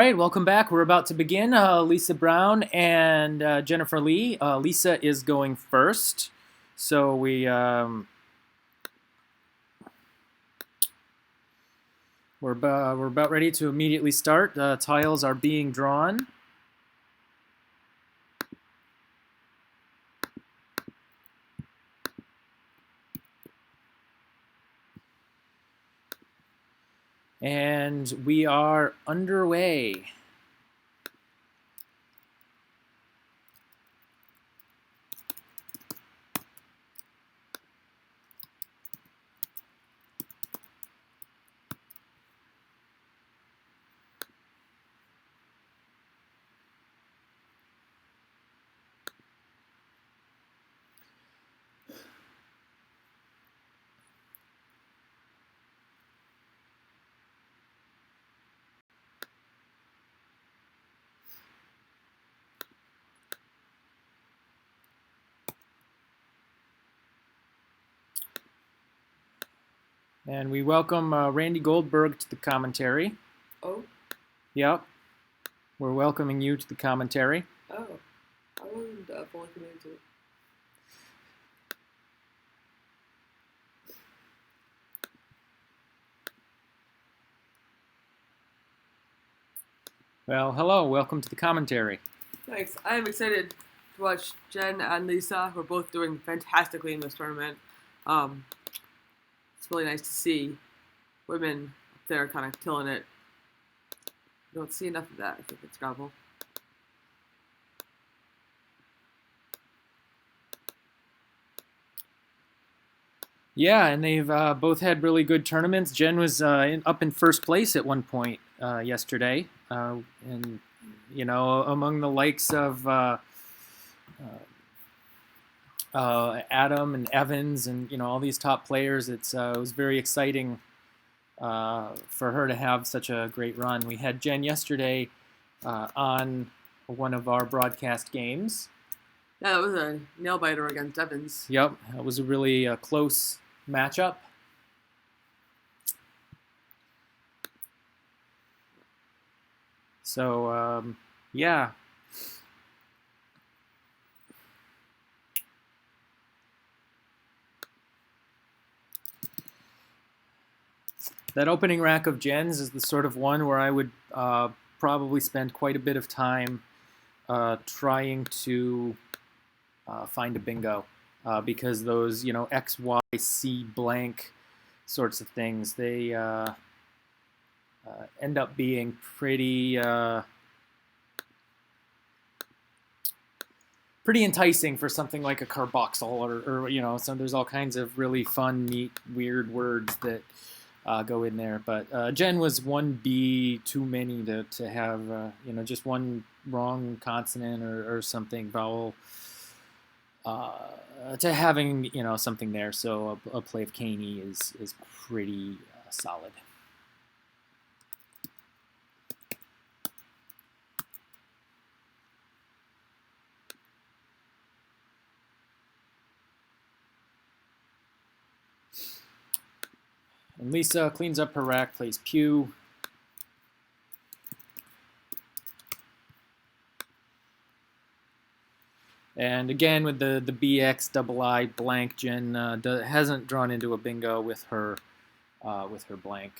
All right, welcome back. We're about to begin. Lisa Brown and Jennifer Lee. Lisa is going first, so we're about ready to immediately start. Tiles are being drawn. And we are underway. And we welcome Randy Goldberg to the commentary. Oh, Yep, we're welcoming you to the commentary. oh, I wasn't fully committed to it. Well, hello, welcome to the commentary. Thanks. I am excited to watch Jen and Lisa, who are both doing fantastically in this tournament. It's really nice to see women up there kind of killing it. You don't see enough of that, I think, at Scrabble. Yeah, and they've both had really good tournaments. Jen was up in first place at one point yesterday, and among the likes of Adam and Evans and all these top players. It was very exciting for her to have such a great run. We had Jen yesterday on one of our broadcast games. Yeah, that was a nail biter against Evans. Yep, it was a really close matchup. So, yeah. That opening rack of Jen's is the sort of one where I would probably spend quite a bit of time trying to find a bingo because those, X, Y, C blank sorts of things, they end up being pretty enticing for something like a carboxyl or so there's all kinds of really fun, neat, weird words that go in there. But Jen was one B too many to have, just one wrong consonant or something, vowel, to having, something there. So a play of Caney is pretty solid. And Lisa cleans up her rack, plays Pew. And again, with the BX double I blank, Jen hasn't drawn into a bingo with her blank.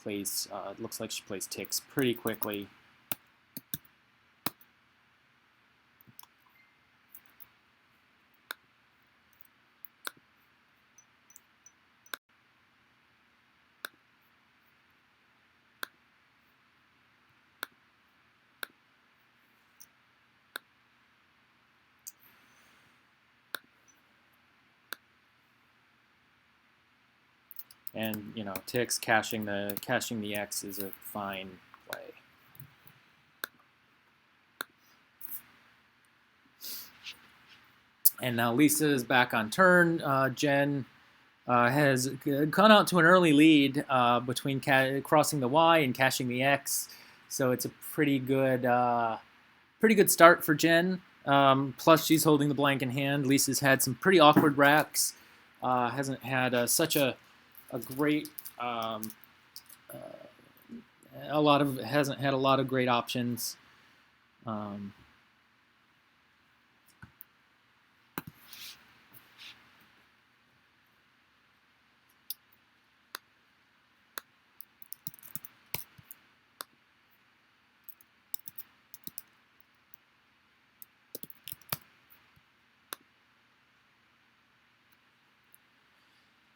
Plays looks like she plays ticks pretty quickly. And ticks cashing the X is a fine play. And now Lisa is back on turn. Jen has gone out to an early lead between crossing the Y and cashing the X, so it's a pretty good start for Jen. Plus, she's holding the blank in hand. Lisa's had some pretty awkward racks. Hasn't had such a great hasn't had a lot of great options. Um,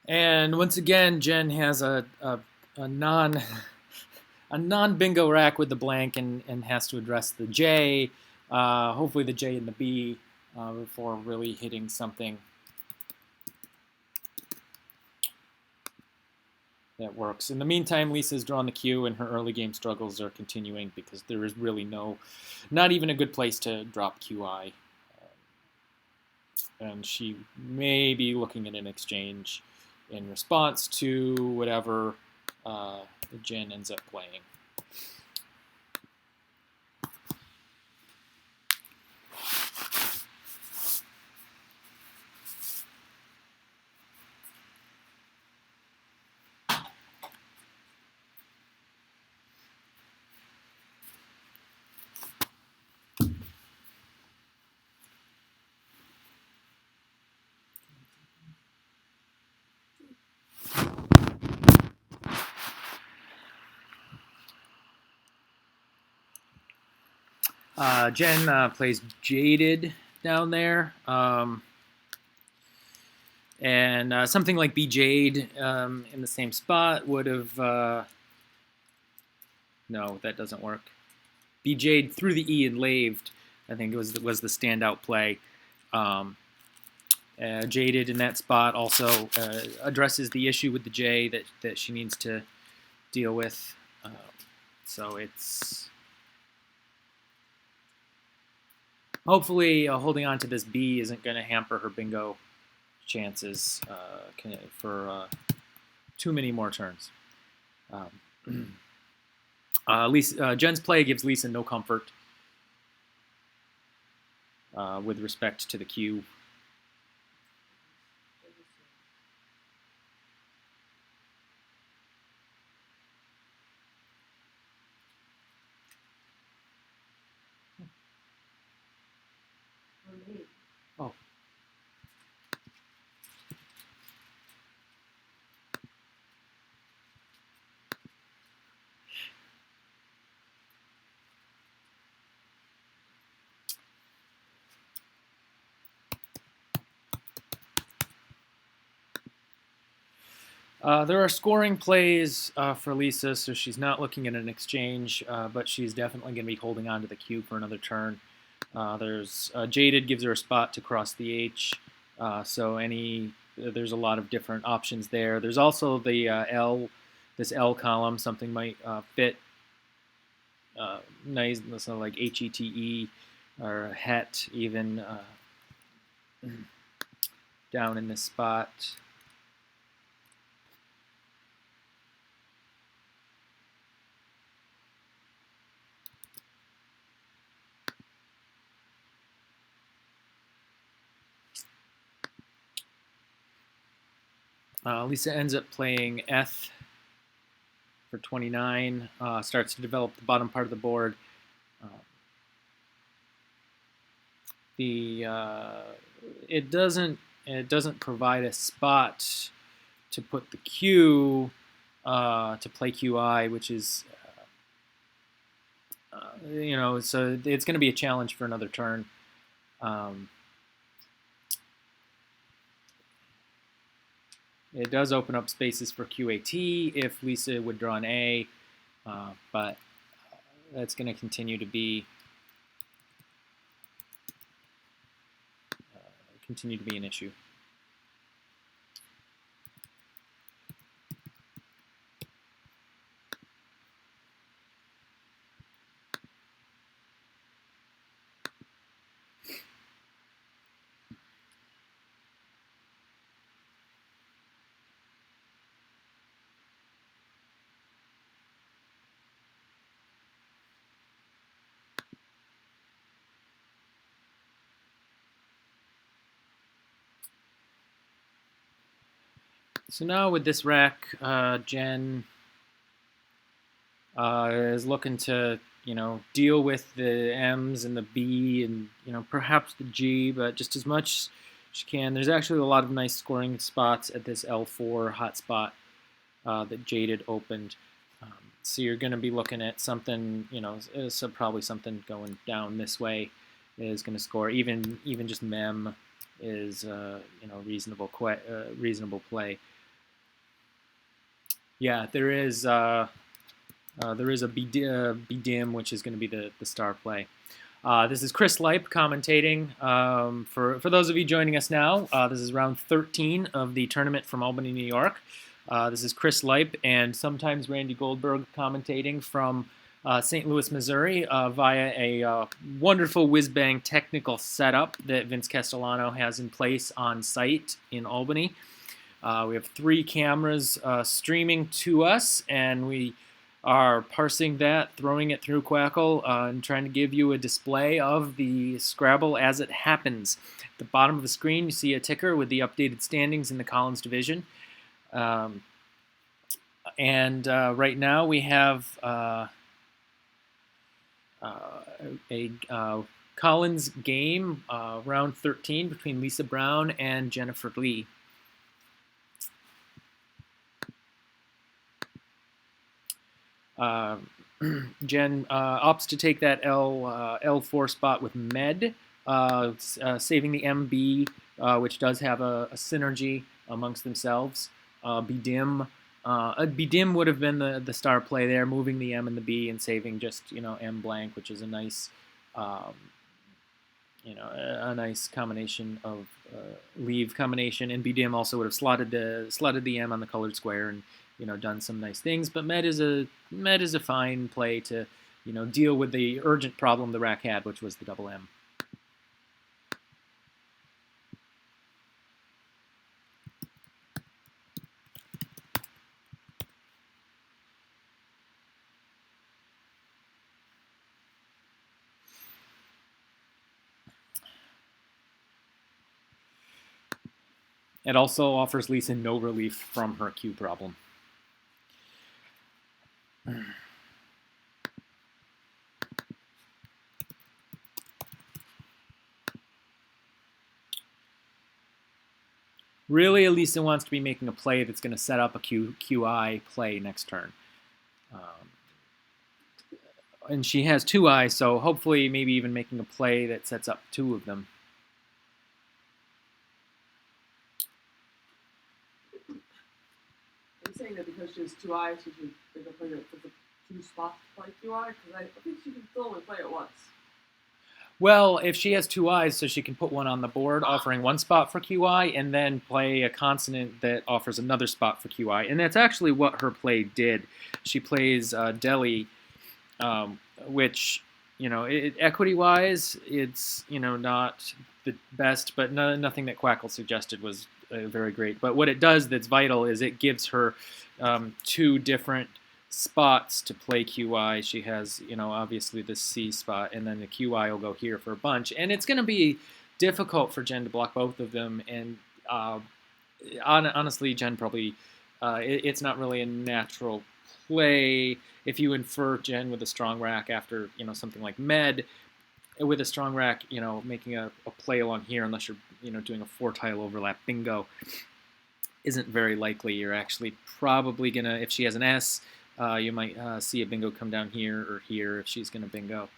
and once again, Jen has a non a non bingo rack with the blank and has to address the J, hopefully the J and the B, before really hitting something that works. In the meantime, Lisa's drawn the Q, and her early game struggles are continuing because there is really not even a good place to drop QI. And she may be looking at an exchange in response to whatever Jen ends up playing. Jen plays Jaded down there. And something like B Jade in the same spot would have... no, that doesn't work. B Jade through the E and laved, I think was the standout play. Jaded in that spot also addresses the issue with the J that she needs to deal with. So it's... hopefully holding on to this B isn't going to hamper her bingo chances for too many more turns. Jen's play gives Lisa no comfort with respect to the Q. Oh. There are scoring plays for Lisa, so she's not looking at an exchange, but she's definitely going to be holding on to the Q for another turn. There's Jaded gives her a spot to cross the H, so there's a lot of different options there. There's also the this L column. Something might fit nice, something like HETE or het even down in this spot. Lisa ends up playing F for 29, starts to develop the bottom part of the board. It doesn't provide a spot to put the Q to play QI, which is so it's going to be a challenge for another turn. It does open up spaces for QAT if Lisa would draw an A, but that's going to continue to be an issue. So now with this rack, Jen is looking to deal with the M's and the B and perhaps the G, but just as much as she can. There's actually a lot of nice scoring spots at this L4 hotspot that Jaded opened. So you're going to be looking at something, so probably something going down this way is going to score. Even just Mem is reasonable reasonable play. Yeah, there is a BDIM, which is going to be the star play. This is Chris Lipe commentating. For those of you joining us now, this is round 13 of the tournament from Albany, New York. This is Chris Lipe and sometimes Randy Goldberg commentating from St. Louis, Missouri via a wonderful whiz-bang technical setup that Vince Castellano has in place on site in Albany. We have 3 cameras streaming to us, and we are parsing that, throwing it through Quackle, and trying to give you a display of the Scrabble as it happens. At the bottom of the screen, you see a ticker with the updated standings in the Collins division. Right now we have a Collins game, round 13, between Lisa Brown and Jennifer Lee. Jen opts to take that L4 spot with Med, saving the MB, which does have a synergy amongst themselves. BDIM would have been the star play there, moving the M and the B and saving just M blank, which is a nice a nice combination of leave combination. And BDIM also would have slotted the M on the colored square and done some nice things. But Med is a fine play to deal with the urgent problem the rack had, which was the double M. It also offers Lisa no relief from her Q problem. Really, Elisa wants to be making a play that's going to set up a QI play next turn. And she has 2 eyes, so hopefully maybe even making a play that sets up 2 of them. Are you saying that because she has 2 eyes, she should play the 2 spots to play QI? Because I think she can still only play it once. Well, if she has 2 eyes, so she can put one on the board, offering 1 spot for QI, and then play a consonant that offers another spot for QI. And that's actually what her play did. She plays Deli, which, equity-wise, it's, not the best, but nothing that Quackle suggested was very great. But what it does that's vital is it gives her 2 different spots to play QI. She has, obviously the C spot, and then the QI will go here for a bunch. And it's going to be difficult for Jen to block both of them. And honestly, Jen probably, it's not really a natural play if you infer Jen with a strong rack after, something like Med. With a strong rack, making a play along here, unless you're, doing a 4-tile overlap bingo, isn't very likely. You're actually probably going to, if she has an S, you might see a bingo come down here or here if she's going to bingo.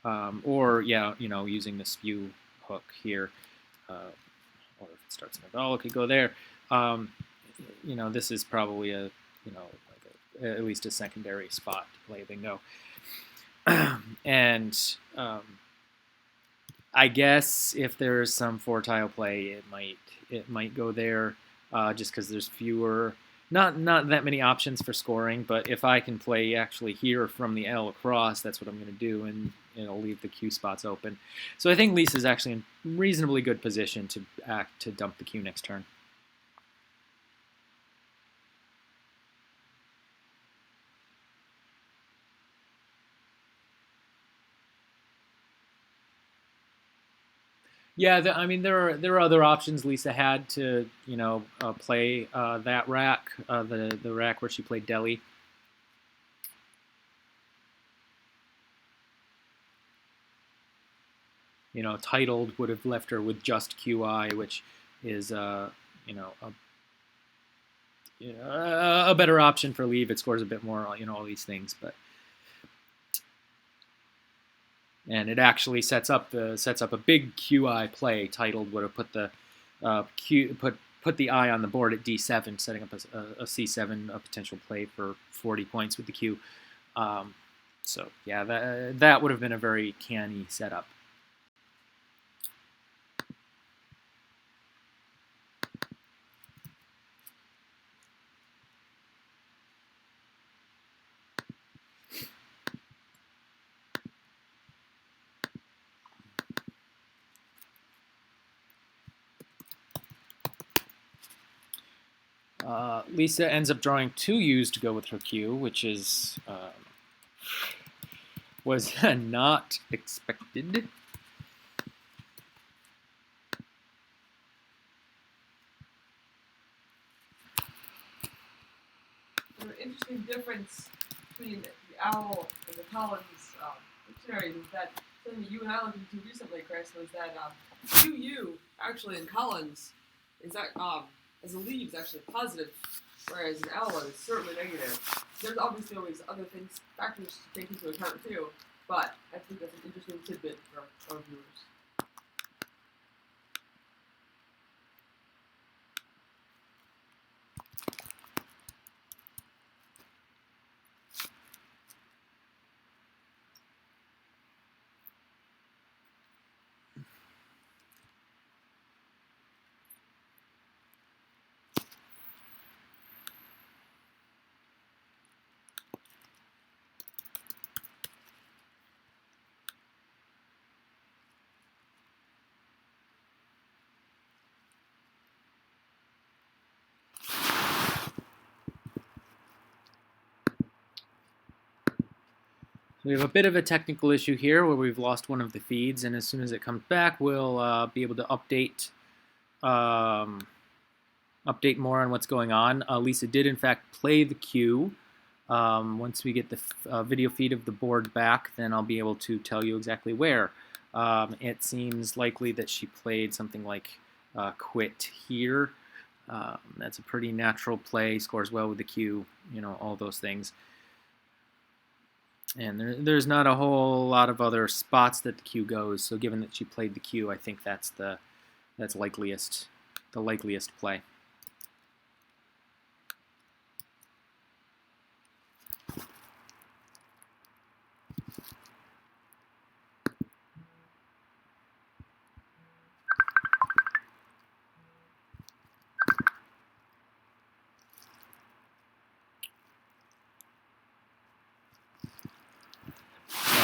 Or, using the spew hook here. Or if it starts in a vowel, it could go there. This is probably at least a secondary spot to play bingo. And I guess if there's some 4-tile play, it might go there, just because there's fewer, not that many options for scoring. But if I can play actually here from the L across, that's what I'm going to do, and it'll leave the Q spots open. So I think Lisa's actually in reasonably good position to dump the Q next turn. Yeah, there are other options Lisa had to play that rack, the rack where she played Deli. titled would have left her with just QI, which is a better option for leave. It scores a bit more, all these things, and it actually sets up a big QI play. Titled would have put the put the I on the board at D7, setting up a C7, a potential play for 40 points with the Q. So yeah, that would have been a very canny setup. Lisa ends up drawing 2 U's to go with her Q, which is was not expected. An interesting difference between the owl and the Collins dictionaries is that something that you and I looked into recently, Chris, was that QU actually in Collins is that as a leave is actually positive, whereas an owl is certainly negative. There's obviously always other factors to take into account too, but I think that's an interesting tidbit for our viewers. We have a bit of a technical issue here where we've lost one of the feeds, and as soon as it comes back, we'll be able to update more on what's going on. Lisa did, in fact, play the Q. Once we get the video feed of the board back, then I'll be able to tell you exactly where. It seems likely that she played something like quit here. That's a pretty natural play, scores well with the Q, all those things. And there's not a whole lot of other spots that the Q goes, so given that she played the Q, I think that's the likeliest play.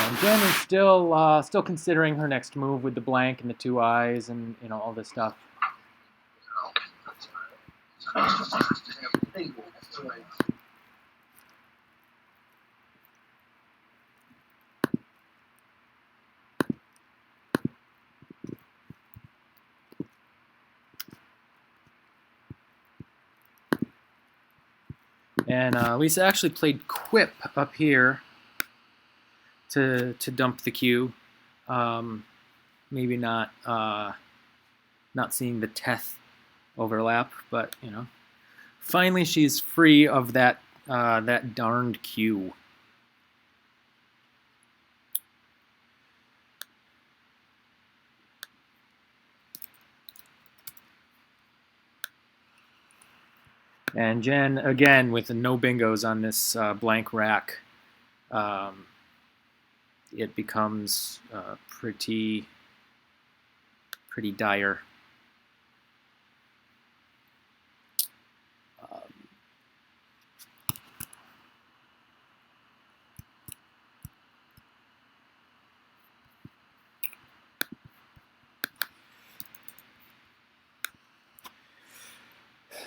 And Jen is still considering her next move with the blank and the 2 eyes and all this stuff. And Lisa actually played Quip up here to dump the Q. Maybe not seeing the Teth overlap, but finally she's free of that darned Q. And Jen, again, with no bingos on this blank rack, it becomes pretty dire.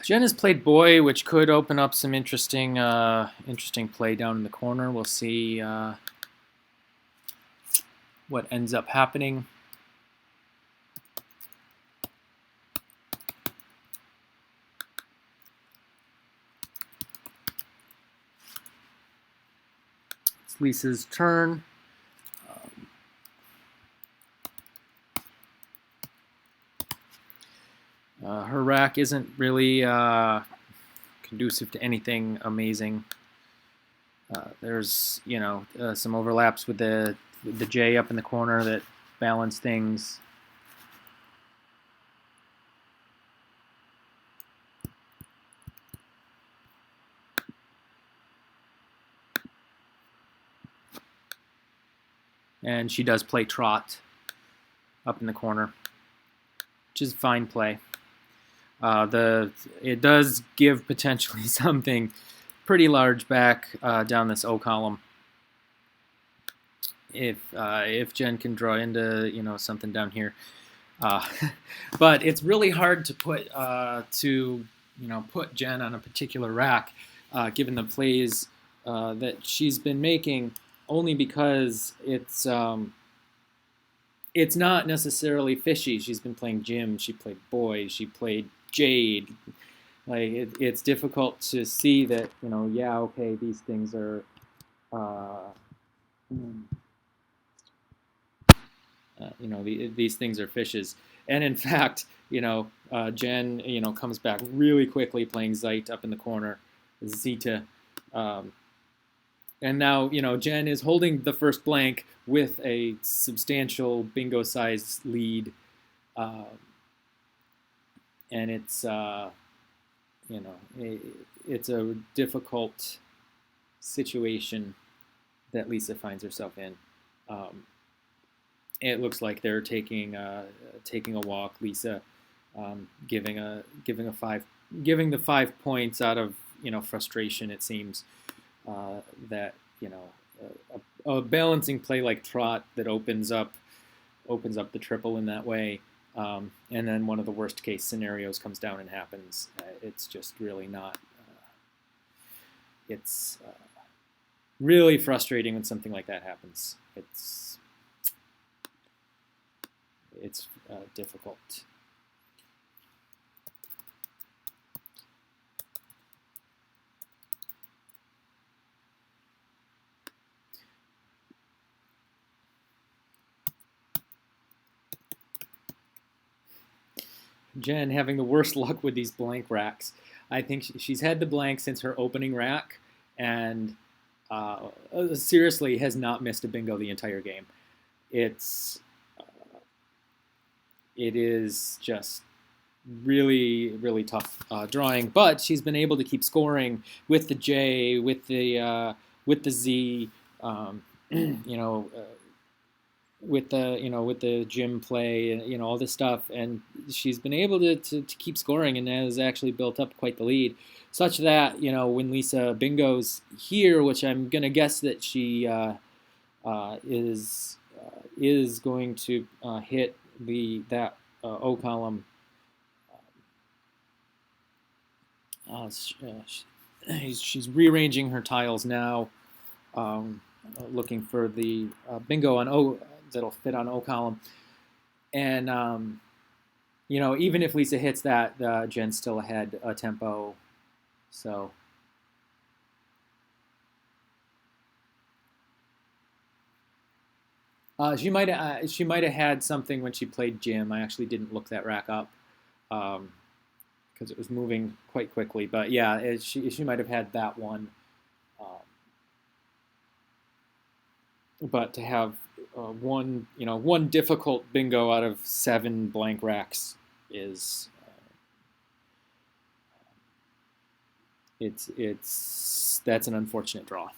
Jen has played boy, which could open up some interesting play down in the corner. We'll see what ends up happening. It's Lisa's turn. Her rack isn't really conducive to anything amazing. There's some overlaps with the J up in the corner that balance things. And she does play trot up in the corner, which is fine play. It does give potentially something pretty large back down this O column. If Jen can draw into something down here, but it's really hard to put put Jen on a particular rack, given the plays that she's been making, only because it's not necessarily fishy. She's been playing Jim. She played Boy. She played Jade. Like it's difficult to see that okay, these things are these things are fishes. And in fact, Jen comes back really quickly playing Zeit up in the corner, Zeta. And now, Jen is holding the first blank with a substantial bingo-sized lead. And it's it's a difficult situation that Lisa finds herself in. It looks like they're taking a walk. Lisa giving the 5 points out of frustration. It seems that a balancing play like trot that opens up the triple in that way. And then one of the worst case scenarios comes down and happens. It's just really not. It's really frustrating when something like that happens. It's difficult. Jen having the worst luck with these blank racks. I think she's had the blank since her opening rack, and seriously has not missed a bingo the entire game. It is just really, really tough drawing, but she's been able to keep scoring with the J, with the Z, with the gym play and all this stuff, and she's been able to keep scoring and has actually built up quite the lead, such that when Lisa bingos here, which I'm gonna guess that she is going to hit that O column. She's rearranging her tiles now, looking for the bingo on O that'll fit on O column. And even if Lisa hits that, Jen's still ahead a tempo. So. She might have had something when she played Jim. I actually didn't look that rack up because it was moving quite quickly. But yeah, she might have had that one. But to have one difficult bingo out of 7 blank racks is that's an unfortunate draw.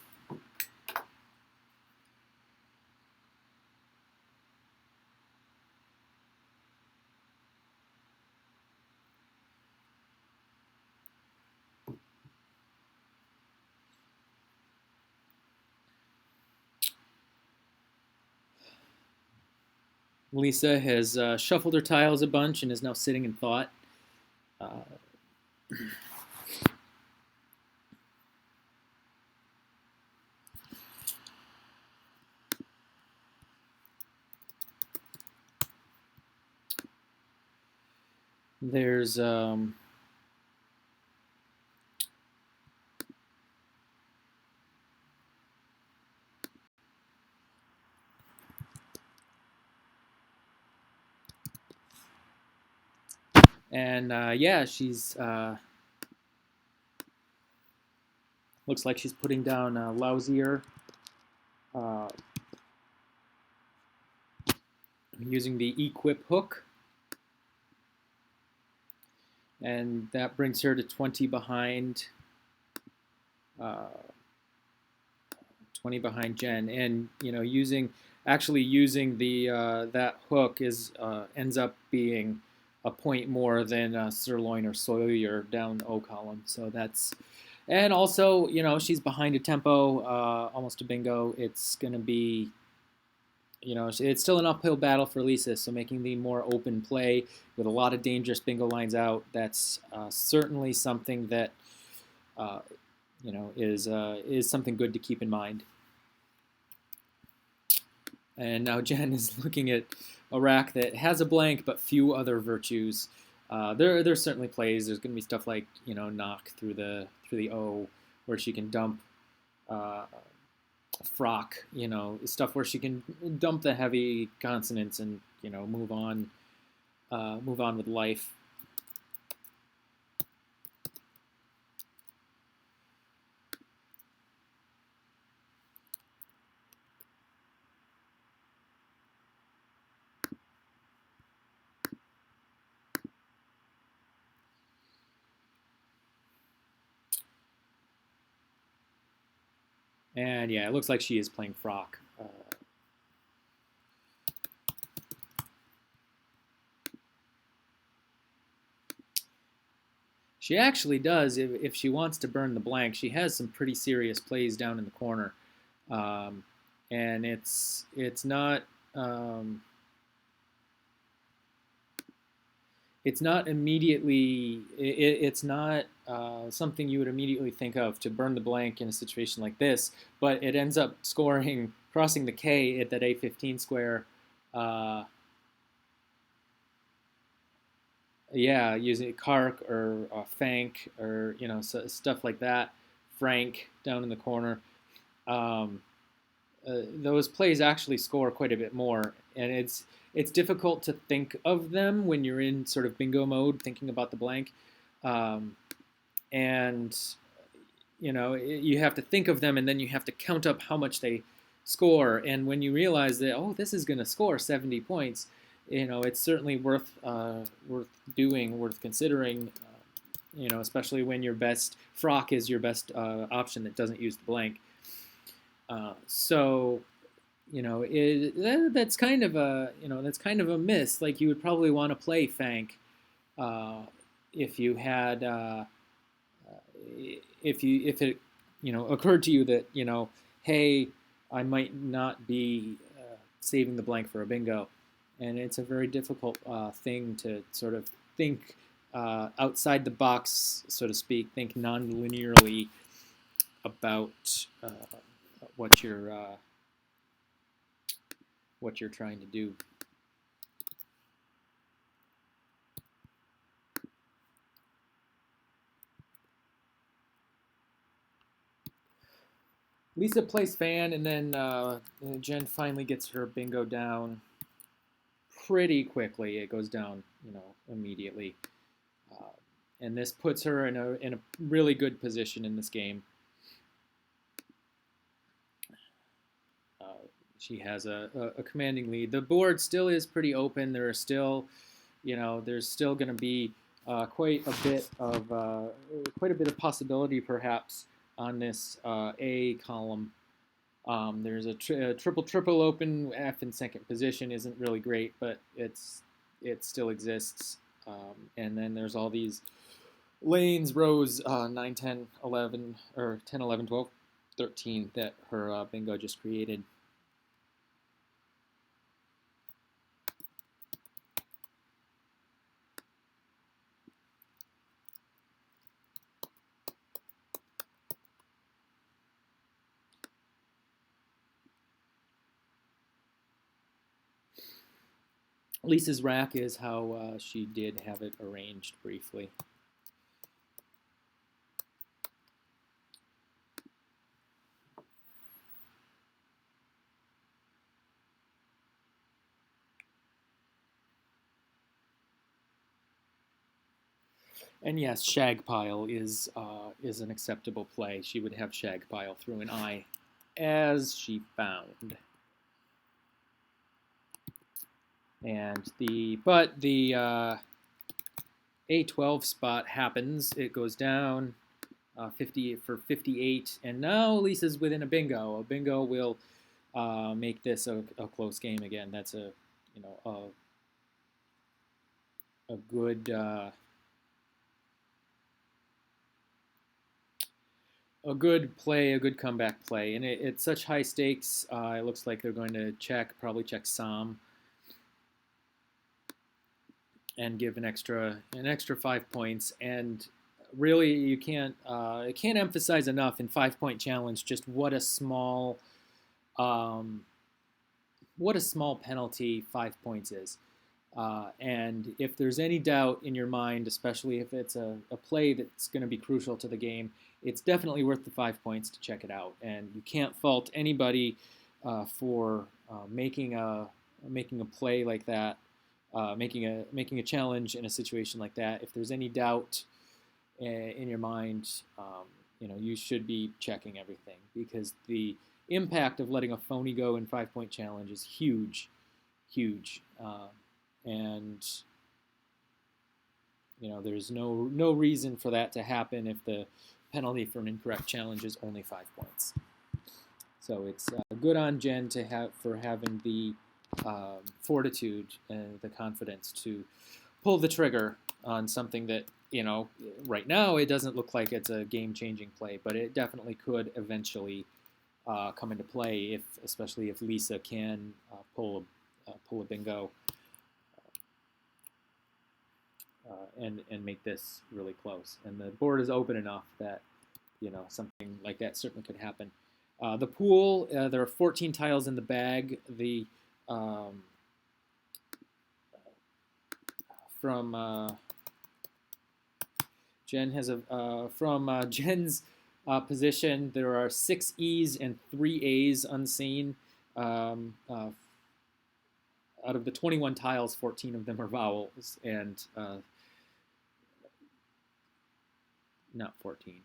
Lisa has shuffled her tiles a bunch and is now sitting in thought. There's And yeah, she's looks like she's putting down lousier, uh, using the equip hook, and that brings her to 20 behind. Uh, 20 behind Jen, and using the that hook is ends up being a point more than Sirloin or Sawyer down O column. So that's, and also she's behind a tempo, almost a bingo. It's gonna be, it's still an uphill battle for Lisa. So making the more open play with a lot of dangerous bingo lines out, that's certainly something that is something good to keep in mind. And now Jen is looking at a rack that has a blank but few other virtues. There's certainly plays. There's going to be stuff like knock through the O, where she can dump frock. Stuff where she can dump the heavy consonants and move on with life. And yeah, it looks like she is playing frock. She actually does, if she wants to burn the blank. She has some pretty serious plays down in the corner, and um, it's not immediately it's not something you would immediately think of to burn the blank in a situation like this, but it ends up scoring, crossing the K at that A15 square. Uh, yeah, using Kark or Fank or stuff like that. Frank down in the corner. Um, those plays actually score quite a bit more, and it's difficult to think of them when you're in sort of bingo mode, thinking about the blank, um, and you have to think of them, and then you have to count up how much they score, and when you realize that, oh, this is going to score 70 points, it's certainly worth doing, worth considering. Especially when your best frock is your best option that doesn't use the blank. So that's kind of a miss. Like, you would probably want to play Fank uh, if you had if it occurred to you that hey, I might not be saving the blank for a bingo, and it's a very difficult thing to sort of think outside the box, so to speak, think non-linearly about what you're uh, what you're trying to do. Lisa plays fan, and then Jen finally gets her bingo down pretty quickly. It goes down, immediately, uh, and this puts her in a really good position in this game. Uh, she has a commanding lead. The board still is pretty open. There are still, there's still going to be quite a bit of possibility, perhaps, on this A column. There's a triple open. F in second position isn't really great, but it still exists. And then there's all these lanes, rows 9, 10, 11, or 10, 11, 12, 13 that her bingo just created. Lisa's rack is how she did have it arranged briefly. And yes, shag pile is an acceptable play. She would have shag pile through an I, as she found. And the A12 spot happens. It goes down 50 for 58, and now Lisa's within a bingo. A bingo will make this a close game again. That's a good a good play, a good comeback play, and it's such high stakes. It looks like they're going to probably check Som, and give an extra 5 points. And really, you can't emphasize enough in 5 point challenge just um, what a small penalty 5 points is. And if there's any doubt in your mind, especially if it's a play that's going to be crucial to the game, it's definitely worth the 5 points to check it out. And you can't fault anybody for making a play like that, making a challenge in a situation like that. If there's any doubt in your mind, you should be checking everything, because the impact of letting a phony go in 5 point challenge is huge, huge. And there's no reason for that to happen if the penalty for an incorrect challenge is only 5 points. So it's good on Jen for having the fortitude and the confidence to pull the trigger on something that right now it doesn't look like it's a game-changing play, but it definitely could eventually come into play, especially if Lisa can pull a bingo. And make this really close. And the board is open enough that something like that certainly could happen. The pool, there are 14 tiles in the bag. The from Jen has from Jen's position, there are 6 E's and 3 A's unseen. Out of the 21 tiles, 14 of them are vowels, and not 14.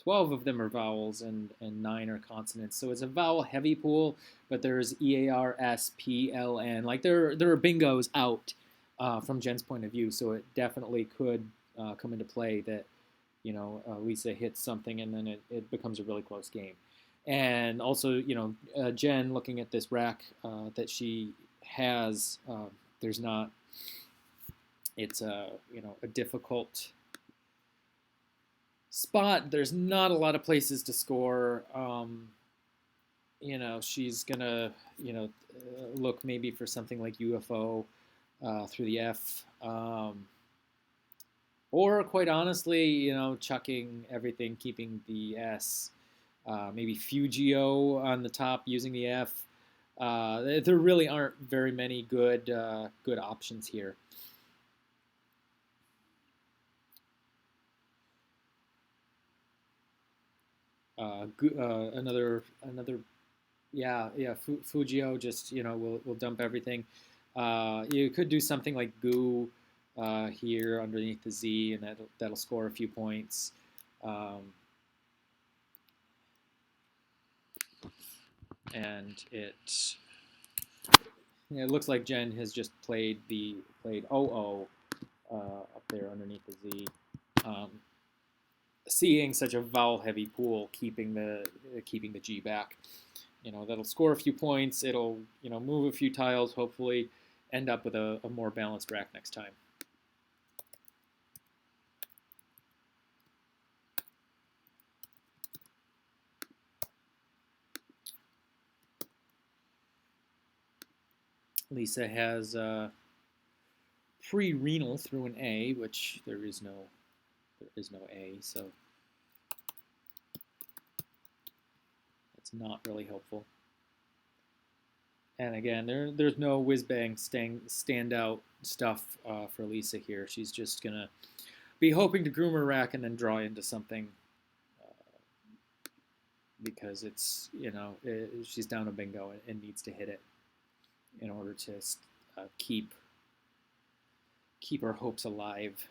12 of them are vowels, and 9 are consonants. So it's a vowel-heavy pool, but there's EARSPLN. Like there are bingos out from Jen's point of view, so it definitely could come into play that Lisa hits something, and then it becomes a really close game. And also, Jen, looking at this rack that she has, there's not. It's a difficult spot. There's not a lot of places to score. She's gonna look maybe for something like UFO through the F, or quite honestly, chucking everything, keeping the S. Maybe Fugio on the top, using the F. There really aren't very many good options here. Another Fugio, just will dump everything. You could do something like Goo here underneath the Z, and that'll score a few points. And it looks like Jen has just played OO up there underneath the Z. Seeing such a vowel-heavy pool, keeping the G back, that'll score a few points. It'll move a few tiles, hopefully end up with a more balanced rack next time. Lisa has pre-renal through an A, which there is no A, so that's not really helpful. And again, there's no whiz-bang standout stuff for Lisa here. She's just gonna be hoping to groom her rack and then draw into something, because it's she's down a bingo and needs to hit it in order to keep her hopes alive.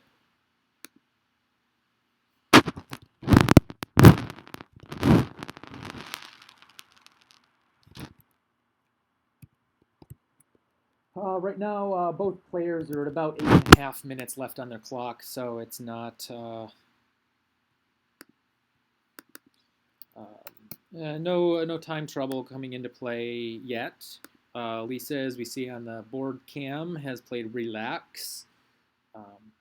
Right now, both players are at about 8.5 minutes left on their clock, so it's not no time trouble coming into play yet. Lisa, as we see on the board cam, has played Relax. Um,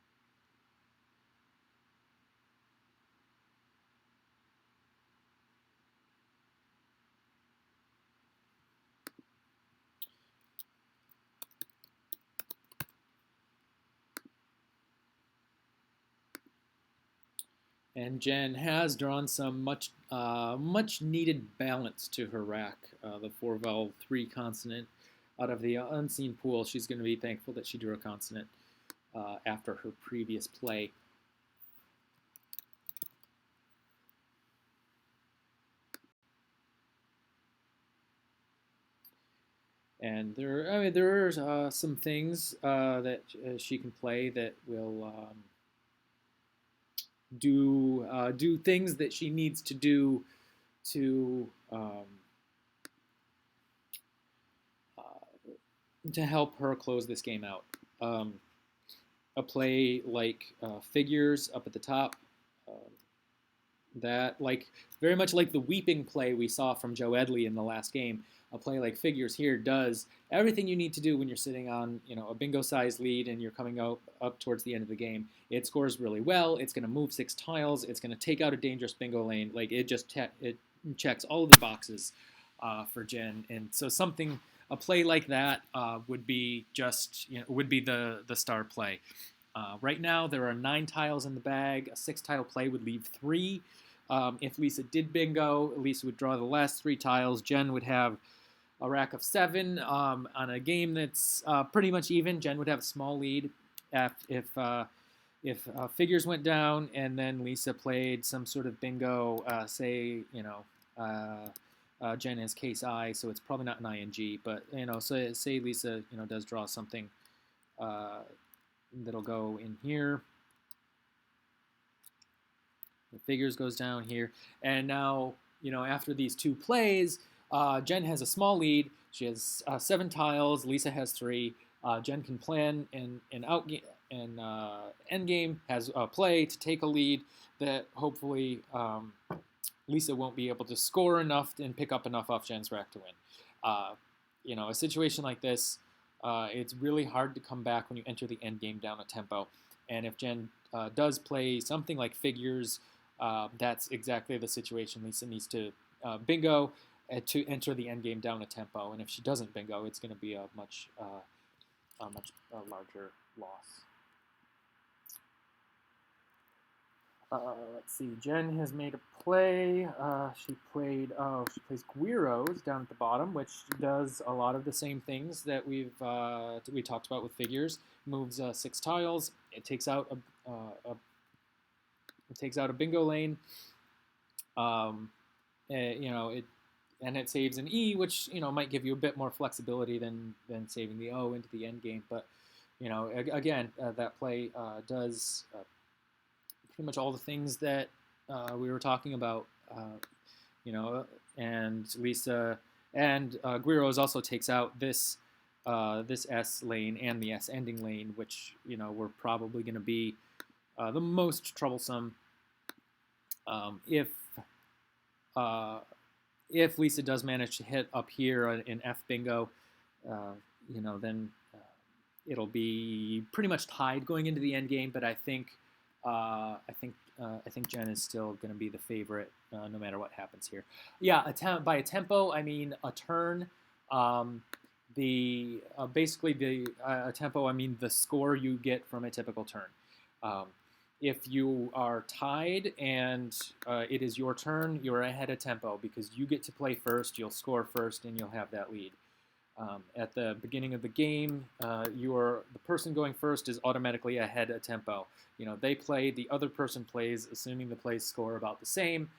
And Jen has drawn some much needed balance to her rack. The four vowel three consonant out of the unseen pool. She's going to be thankful that she drew a consonant after her previous play. And there are some things that she can play that will do things that she needs to do to uh, to help her close this game out. Um, a play like figures up at the top, that like very much like the weeping play we saw from Joe Edley in the last game. A play like figures here does everything you need to do when you're sitting on a bingo size lead and you're coming up towards the end of the game. It scores really well. It's going to move 6 tiles. It's going to take out a dangerous bingo lane. Like it just it checks all of the boxes for Jen. And so a play like that would be would be the star play. Right now, there are 9 tiles in the bag. A 6 tile play would leave 3. If Lisa did bingo, Lisa would draw the last 3 tiles. Jen would have a rack of 7 on a game that's pretty much even. Jen would have a small lead if figures went down, and then Lisa played some sort of bingo. Jen has case I, so it's probably not an ing. But so say Lisa does draw something. That'll go in here. The figures goes down here. And now, after these 2 plays, Jen has a small lead. She has 7 tiles. Lisa has 3. Jen can plan an end game, has a play to take a lead that hopefully Lisa won't be able to score enough and pick up enough off Jen's rack to win. A situation like this, it's really hard to come back when you enter the end game down a tempo. And if Jen does play something like figures, that's exactly the situation. Lisa needs to bingo to enter the end game down a tempo. And if she doesn't bingo, it's going to be a much larger loss. Let's see. Jen has made a play. She plays Guiros down at the bottom, which does a lot of the same things that we talked about with figures. Moves 6 tiles. It takes out a bingo lane. It saves an E, which might give you a bit more flexibility than saving the O into the end game. But again, that play does pretty much all the things that we were talking about. And Lisa and Guiros also takes out this S lane and the S ending lane, which were probably going to be the most troublesome if Lisa does manage to hit up here in F bingo, then it'll be pretty much tied going into the end game. But I think Jen is still going to be the favorite no matter what happens here. Yeah, by a tempo I mean a turn. Basically a tempo I mean the score you get from a typical turn. If you are tied and it is your turn, you're ahead of tempo because you get to play first, you'll score first, and you'll have that lead. At the beginning of the game, the person going first is automatically ahead of tempo. They play, the other person plays, assuming the plays score about the same.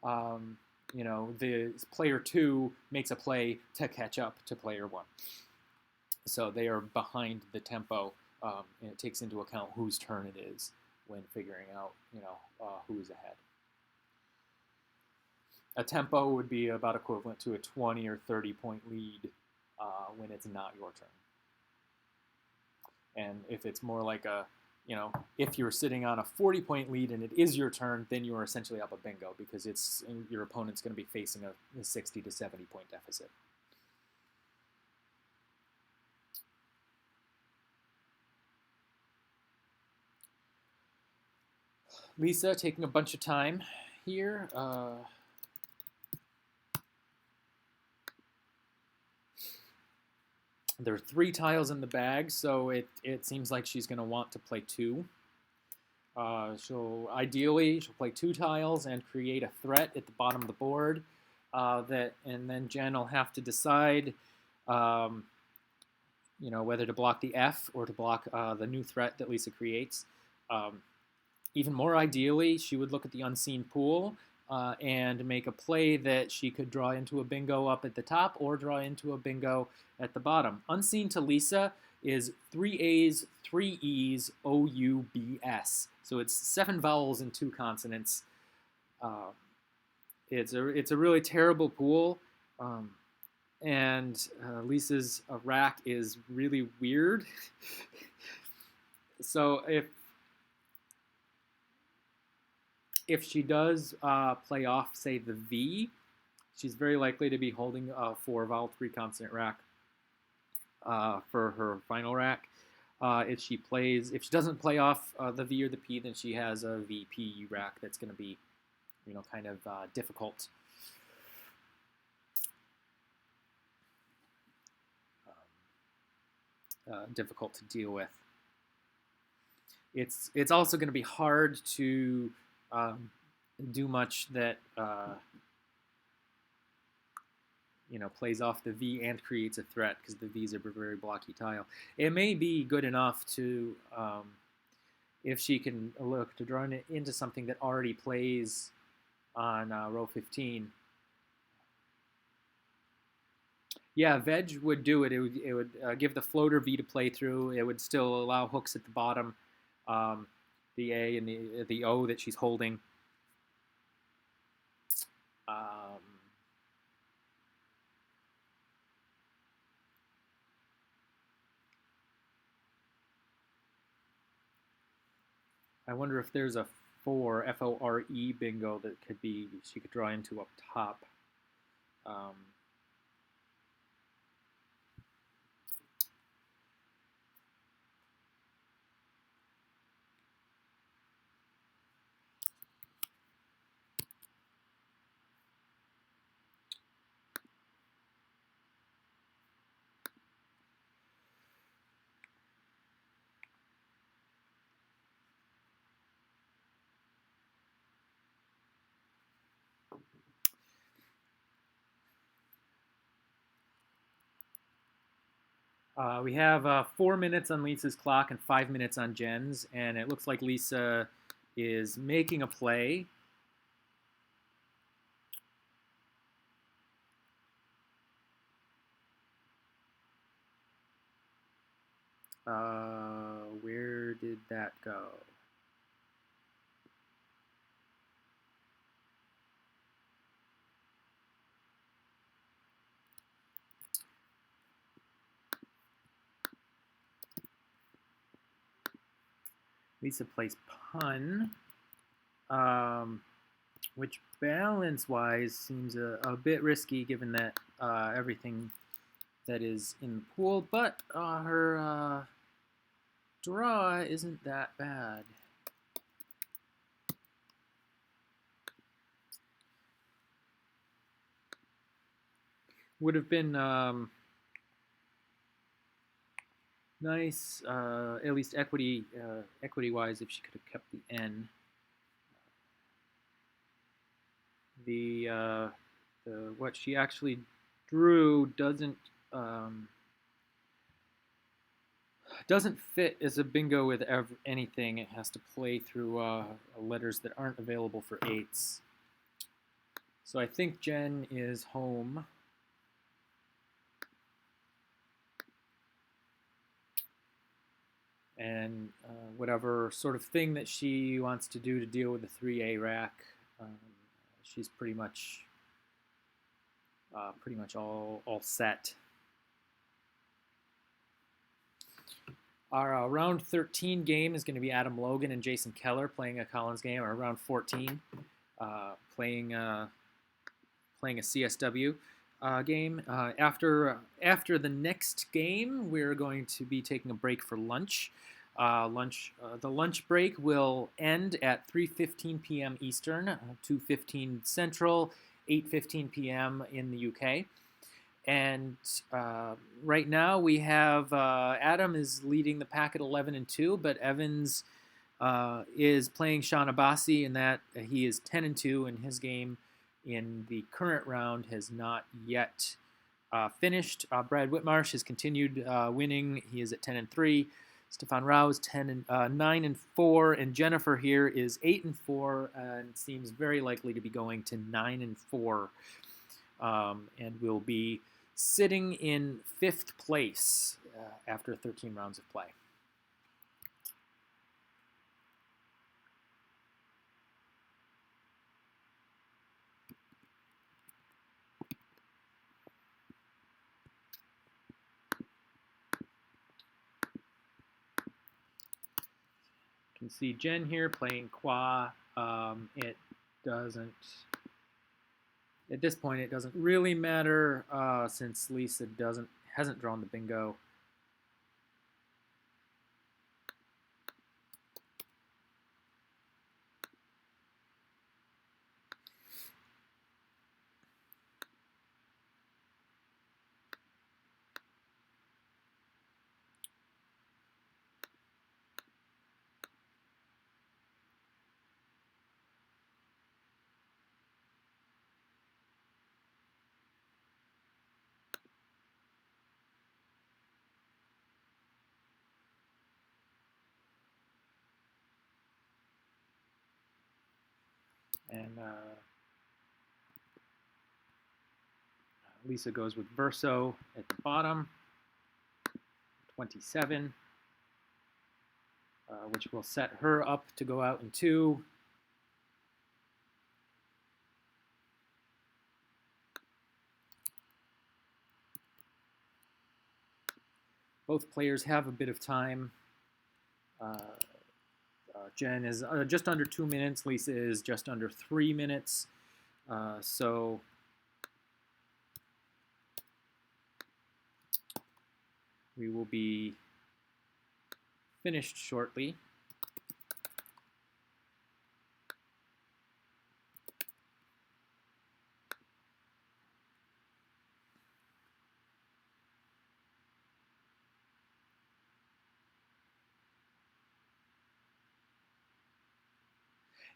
The player 2 makes a play to catch up to player 1. So they are behind the tempo, and it takes into account whose turn it is when figuring out, who's ahead. A tempo would be about equivalent to a 20 or 30 point lead when it's not your turn. And if it's more like a, if you're sitting on a 40-point lead and it is your turn, then you are essentially up a bingo because your opponent's going to be facing a 60 to 70-point deficit. Lisa taking a bunch of time here. There are 3 tiles in the bag, so it seems like she's going to want to play 2. Ideally she'll play 2 tiles and create a threat at the bottom of the board. And then Jen will have to decide, whether to block the F or to block the new threat that Lisa creates. Even more ideally, she would look at the unseen pool and make a play that she could draw into a bingo up at the top or draw into a bingo at the bottom. Unseen to Lisa is 3 A's, 3 E's, O, U, B, S. So it's 7 vowels and 2 consonants. It's a really terrible pool. And Lisa's rack is really weird. So if she does play off, say, the V, she's very likely to be holding a 4-vowel, 3-consonant rack for her final rack. If she doesn't play off the V or the P, then she has a VP rack that's going to be, kind of difficult. Difficult to deal with. It's also going to be hard to do much that plays off the V and creates a threat, because the V's are a very blocky tile. It may be good enough to, if she can look to draw it into something that already plays on row 15. Yeah, veg would do it. It would give the floater V to play through. It would still allow hooks at the bottom, the A and the O that she's holding. I wonder if there's a 4, F-O-R-E bingo that she could draw into up top. We have 4 minutes on Lisa's clock and 5 minutes on Jen's, and it looks like Lisa is making a play. Where did that go? Lisa plays pun, which balance-wise seems a bit risky given that everything that is in the pool, but her draw isn't that bad. Would have been nice, at least equity-wise, if she could have kept the N. The what she actually drew doesn't fit as a bingo with anything. It has to play through letters that aren't available for 8s. So I think Jen is home. And whatever sort of thing that she wants to do to deal with the 3A rack, she's pretty much all set. Our round 13 game is going to be Adam Logan and Jason Keller playing a Collins game, or round 14 playing a CSW game. After the next game, we're going to be taking a break for lunch. The lunch break will end at 3:15 p.m. Eastern, 2:15 Central, 8:15 p.m. in the UK. And right now we have Adam is leading the pack at 11-2, but Evans is playing Sean Abassi, and that he is 10-2, and his game in the current round has not yet finished. Brad Whitmarsh has continued winning. He is at 10-3. Stefan Rao is 9-4, and Jennifer here is 8-4, and seems very likely to be going to 9-4, and will be sitting in 5th place after 13 rounds of play. You can see Jen here playing Qua. It doesn't, at this point, it doesn't really matter since Lisa hasn't drawn the bingo. And Lisa goes with Verso at the bottom, 27, which will set her up to go out in 2. Both players have a bit of time. Jen is just under 2 minutes. Lisa is just under 3 minutes. So we will be finished shortly.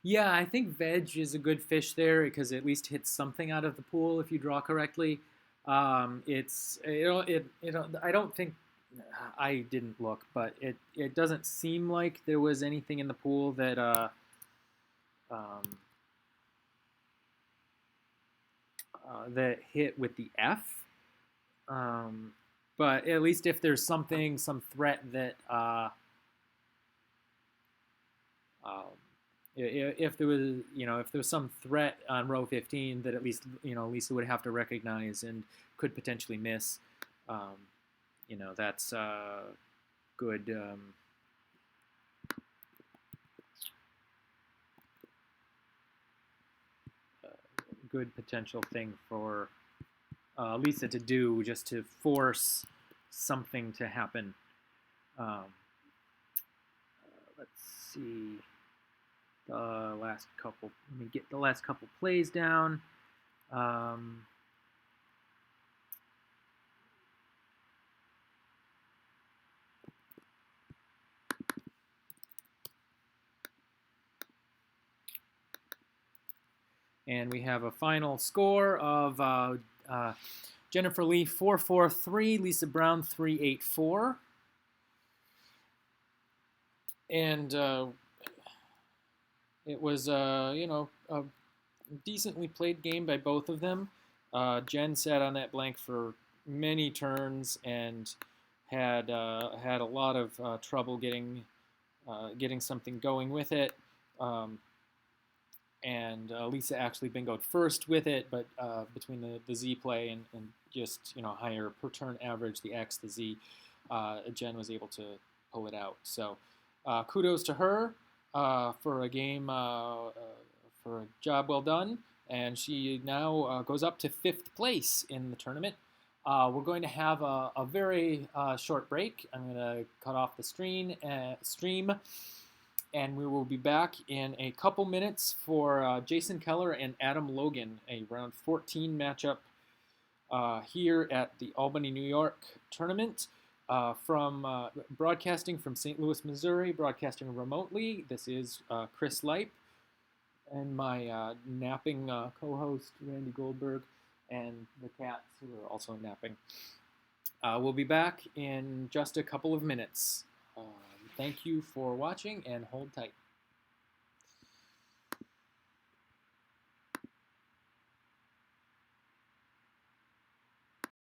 Yeah, I think veg is a good fish there because it at least hits something out of the pool if you draw correctly. I don't think, I didn't look, but it doesn't seem like there was anything in the pool that that hit with the F. But at least if there's some threat that if there was, if there was some threat on row 15 that at least, Lisa would have to recognize and could potentially miss, that's good. Good potential thing for Lisa to do, just to force something to happen. Let's see. Let me get the last couple plays down. And we have a final score of Jennifer Lee 4-4-3, Lisa Brown 3-8-4. And it was, a decently played game by both of them. Jen sat on that blank for many turns and had a lot of trouble getting something going with it. And Lisa actually bingoed first with it, but between the Z play and just higher per turn average, the X, the Z, Jen was able to pull it out. So kudos to her for a game, for a job well done. And she now goes up to 5th place in the tournament. We're going to have a very short break. I'm going to cut off the stream, and we will be back in a couple minutes for Jason Keller and Adam Logan, a round 14 matchup here at the Albany, New York tournament. From broadcasting from St. Louis, Missouri, broadcasting remotely. This is Chris Leip and my napping co-host Randy Goldberg, and the cats who are also napping. We'll be back in just a couple of minutes. Thank you for watching, and hold tight.